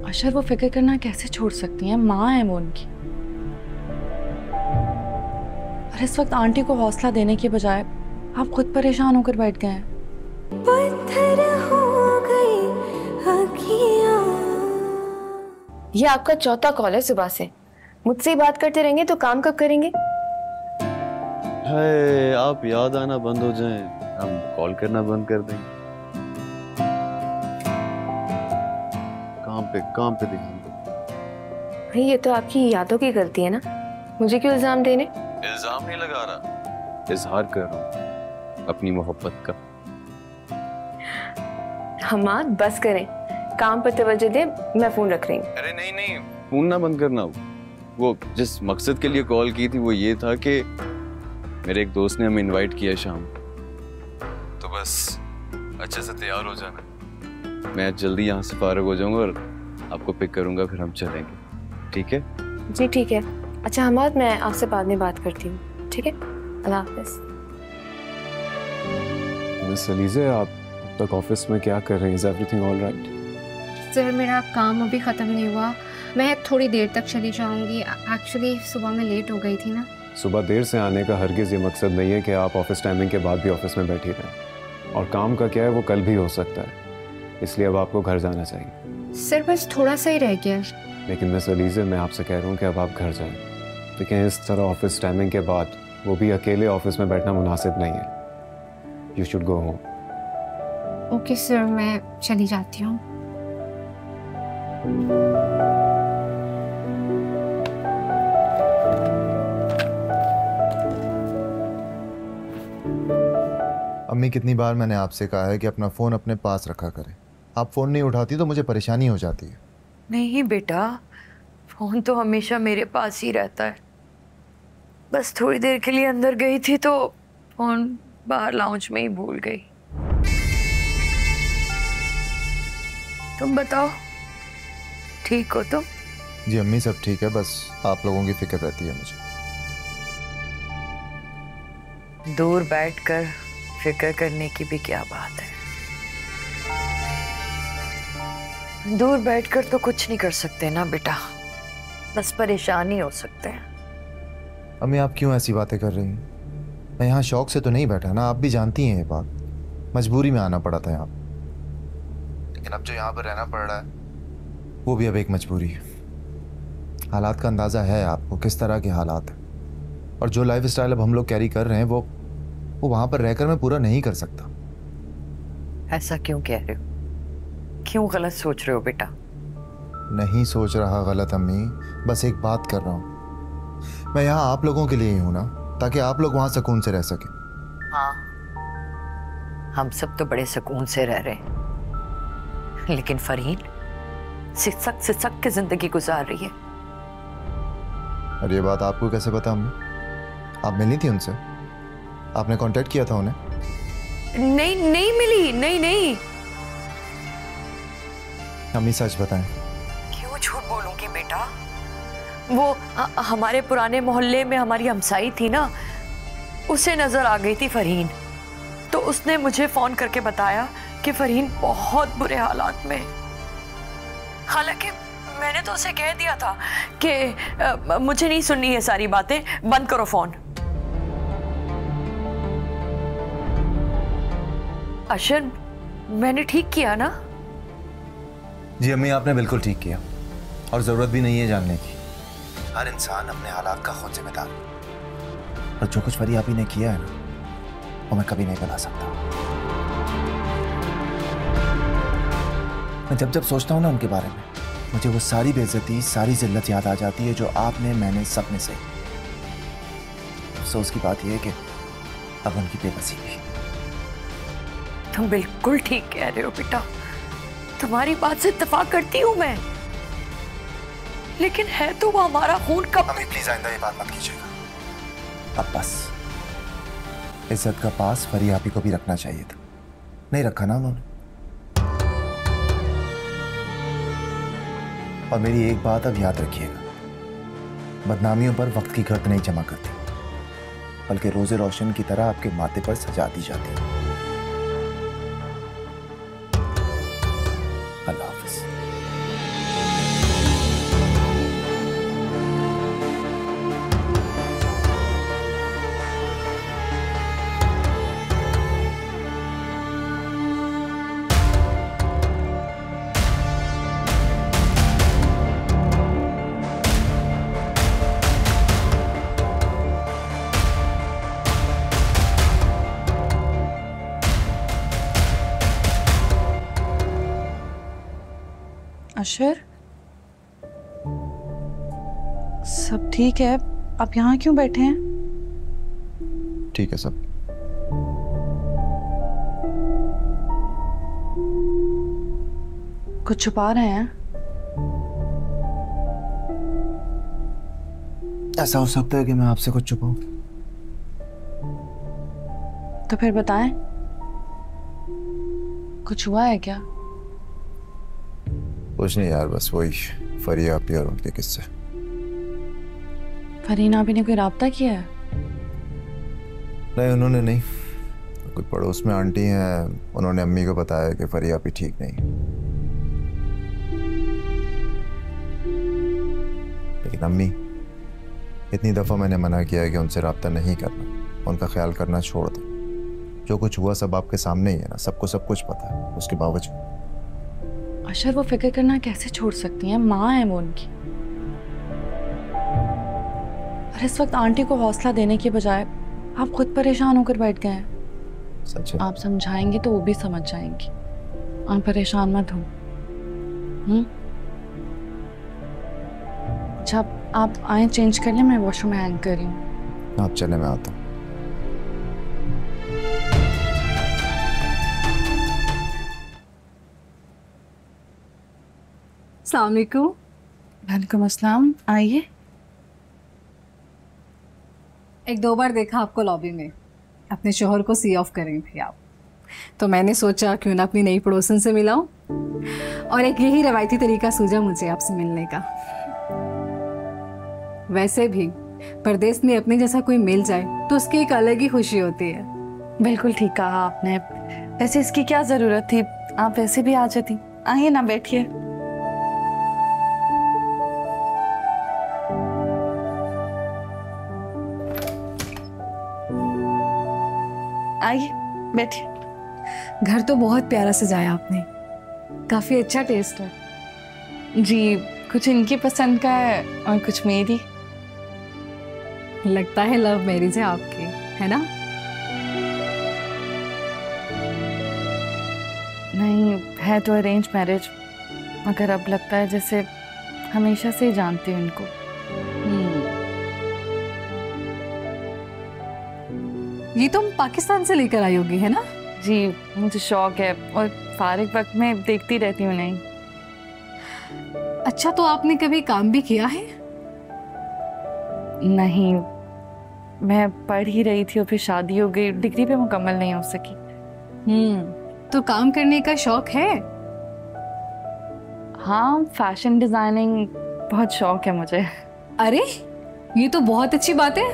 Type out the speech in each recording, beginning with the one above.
अशर वो फिक्र करना कैसे छोड़ सकती हैं? माँ है वो उनकी। और इस वक्त आंटी को हौसला देने की बजाय आप खुद परेशान होकर बैठ गए हैं। पत्थर हो गई अखियां। ये आपका चौथा कॉल है सुबह से। मुझसे ही बात करते रहेंगे तो काम कब करेंगे? है, आप याद आना बंद हो जाएं, हम कॉल करना बंद कर देंगे। काम पे ध्यान दो। भाई ये तो आपकी यादों की गलती है ना, मुझे क्यों इल्जाम देने? इल्जाम नहीं लगा रहा, इजहार कर रहा हूँ अपनी मोहब्बत का। हमाद बस करें, काम पर तवज्जो दे, मैं फोन रख रही हूँ। अरे नहीं, फोन ना बंद करना। वो जिस मकसद के लिए कॉल की थी वो ये था कि मेरे एक दोस्त ने हमें इनवाइट किया शाम, तो बस अच्छे से तैयार हो जाना। मैं जल्दी यहाँ से फारिग हो जाऊंगा और आपको पिक करूंगा, फिर हम चलेंगे। ठीक है? जी ठीक है। अच्छा हमाद, मैं आपसे बाद में बात करती हूँ, ठीक है? अल्लाह हाफ़िज़। मिस अलीज़ा, आप अब तक ऑफिस में क्या कर रही हैं? Is everything all right? Sir मेरा काम अभी ख़त्म नहीं हुआ, मैं थोड़ी देर तक चली जाऊंगी। एक्चुअली सुबह में लेट हो गई थी ना। सुबह देर से आने का हरगिज़ ये मकसद नहीं है कि आप ऑफिस टाइमिंग के बाद भी ऑफिस में बैठी रहें। और काम का क्या है, वो कल भी हो सकता है, इसलिए अब आपको घर जाना चाहिए। सर बस थोड़ा सा ही रह गया। लेकिन मिस अलीज़ा, मैं आपसे कह रहा हूँ कि अब आप घर जाएं। लेकिन इस तरह ऑफिस टाइमिंग के बाद वो भी अकेले ऑफिस में बैठना मुनासिब नहीं है। You should go home. Okay sir, मैं चली जाती हूँ। अम्मी, कितनी बार मैंने आपसे कहा है कि अपना फ़ोन अपने पास रखा करें। आप फ़ोन नहीं उठाती तो मुझे परेशानी हो जाती है। नहीं बेटा, फ़ोन तो हमेशा मेरे पास ही रहता है। बस थोड़ी देर के लिए अंदर गई थी तो फ़ोन बाहर लाउंज में ही भूल गई। तुम बताओ, ठीक हो तुम? जी अम्मी, सब ठीक है, बस आप लोगों की फिक्र रहती है मुझे। दूर बैठकर फिक्र करने की भी क्या बात है। दूर बैठकर तो कुछ नहीं कर सकते ना बेटा, बस परेशान ही हो सकते हैं। अम्मी, आप क्यों ऐसी बातें कर रही हैं? मैं यहाँ शौक से तो नहीं बैठा ना, आप भी जानती हैं ये बात। मजबूरी में आना पड़ा था यहाँ, लेकिन अब जो यहाँ पर रहना पड़ रहा है वो भी अब एक मजबूरी है। हालात का अंदाज़ा है आपको, किस तरह के हालात हैं, और जो लाइफ स्टाइल अब हम लोग कैरी कर रहे हैं वो वहाँ पर रहकर मैं पूरा नहीं कर सकता। ऐसा क्यों कह रहे हो? क्यों गलत सोच रहे हो बेटा? नहीं सोच रहा गलत अम्मी, बस एक बात कर रहा हूँ। मैं यहाँ आप लोगों के लिए ही हूँ ना, ताकि आप लोग वहाँ सुकून से रह सकें। हाँ, हम सब तो बड़े सुकून से रह रहे हैं, लेकिन फरहीन सिसक के जिंदगी गुजार रही है। और ये बात आपको कैसे पता अम्मी? आप मिली थी उनसे? आपने कांटेक्ट किया था उन्हें? नहीं मिली, नहीं। अम्मी सच बताएं। क्यों झूठ बोलूंगी बेटा? वो हमारे पुराने मोहल्ले में हमारी हमसाई थी ना, उसे नजर आ गई थी फरहीन, तो उसने मुझे फोन करके बताया कि फरहीन बहुत बुरे हालात में। हालांकि मैंने तो उसे कह दिया था कि मुझे नहीं सुननी ये सारी बातें, बंद करो फोन। अशर, मैंने ठीक किया ना? जी अम्मी, आपने बिल्कुल ठीक किया, और जरूरत भी नहीं है जानने की। हर इंसान अपने हालात का खुद जिम्मेदार है, और जो कुछ फरी आप ही ने किया है ना, वो मैं कभी नहीं बता सकता। मैं जब सोचता हूँ ना उनके बारे में, मुझे वो सारी बेइज्जती, सारी जिल्लत याद आ जाती है जो आपने, मैंने, सबने सही। अफसोस की बात यह है कि अब उनकी बेबसी भी। तुम बिल्कुल ठीक कह रहे हो बेटा, तुम्हारी बात से इत्तेफाक करती हूँ मैं, लेकिन है तो वो हमारा खून का। अम्मी प्लीज आइंदा ये बात मत कीजिएगा। अब बस इज्जत का पास फरी आपी को भी रखना चाहिए था, नहीं रखा ना उन्होंने। और मेरी एक बात अब याद रखिएगा, बदनामियों पर वक्त की गर्द नहीं जमा करती, बल्कि रोजे रोशन की तरह आपके माथे पर सजा दी जाती है। अल्लाह हाफिज। अशर, सब ठीक है? आप यहाँ क्यों बैठे हैं? ठीक है सब। कुछ छुपा रहे हैं? ऐसा हो सकता है कि मैं आपसे कुछ छुपाऊं? तो फिर बताएं, कुछ हुआ है क्या? कुछ नहीं यार, बस वही फरिया आपी और उनके किस्से। फरीन आपी ने कोई राब्ता किया है? नहीं, उन्होंने नहीं। कोई पड़ोस में आंटी हैं, उन्होंने अम्मी को बताया कि फरिया आपी ठीक नहीं। लेकिन अम्मी, इतनी दफ़ा मैंने मना किया है कि उनसे रब्ता नहीं करना, उनका ख्याल करना छोड़ दो। जो कुछ हुआ सब आपके सामने ही है ना, सबको सब कुछ पता है। उसके बावजूद अशर, वो फिक्र करना कैसे छोड़ सकती हैं? माँ है वो उनकी। और इस वक्त आंटी को हौसला देने के बजाय आप खुद परेशान होकर बैठ गए हैं। सच है। आप समझाएंगे तो वो भी समझ जाएंगी। आप परेशान मत हो। अच्छा, आप आए चेंज कर लें, मैं वॉशरूम में हैंग कर रही हूँ। आप चले, मैं आता हूँ। अस्सलाम वालेकुम। वालेकुम अस्सलाम, आइए। एक दो बार देखा आपको लॉबी में, अपने शोहर को सी ऑफ कर रही थी आप, तो मैंने सोचा क्यों ना अपनी नई पड़ोसन से मिलाऊं, और एक यही रवायती तरीका सूझा मुझे आपसे मिलने का। वैसे भी परदेश में अपने जैसा कोई मिल जाए तो उसकी एक अलग ही खुशी होती है। बिल्कुल ठीक कहा आपने। वैसे इसकी क्या जरूरत थी, आप वैसे भी आ जाती। आइए ना, बैठिए। आइए बैठिए। घर तो बहुत प्यारा सजाया आपने, काफी अच्छा टेस्ट है। जी, कुछ इनकी पसंद का है और कुछ मेरी। लगता है लव मैरिज है आपकी, है ना? नहीं, है तो अरेंज मैरिज, मगर अब लगता है जैसे हमेशा से ही जानती हूँ इनको। ये तुम पाकिस्तान से लेकर आई होगी, है ना? जी, मुझे शौक है और फारिग वक्त में देखती रहती हूँ। नहीं। अच्छा, तो आपने कभी काम भी किया है? नहीं, मैं पढ़ ही रही थी और फिर शादी हो गई, डिग्री पे मुकम्मल नहीं हो सकी। तो काम करने का शौक है? हाँ, फैशन डिजाइनिंग बहुत शौक है मुझे। अरे, ये तो बहुत अच्छी बात है।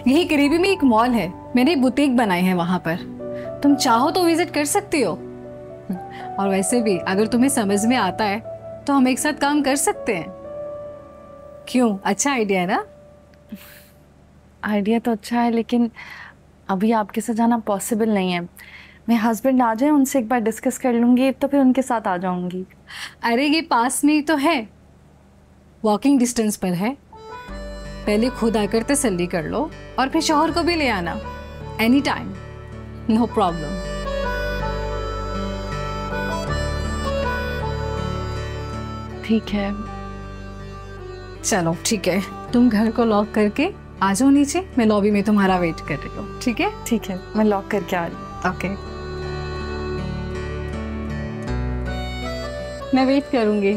यही करीबी में एक मॉल है, मैंने बुटीक बनाई है वहां पर, तुम चाहो तो विजिट कर सकती हो। और वैसे भी अगर तुम्हें समझ में आता है तो हम एक साथ काम कर सकते हैं। क्यों, अच्छा आइडिया है ना? आइडिया तो अच्छा है, लेकिन अभी आपके साथ जाना पॉसिबल नहीं है। मेरे हस्बैंड आ जाए, उनसे एक बार डिस्कस कर लूँगी, तो फिर उनके साथ आ जाऊँगी। अरे, ये पास में ही तो है, वॉकिंग डिस्टेंस पर है। पहले खुद आकर तसल्ली कर लो और फिर शौहर को भी ले आना, एनी टाइम, नो प्रॉब्लम। ठीक है। चलो ठीक है, तुम घर को लॉक करके आ जाओ नीचे, मैं लॉबी में तुम्हारा वेट कर रही हूँ। ठीक है? ठीक है, मैं लॉक करके आ रही हूँ। ओके, मैं वेट करूंगी।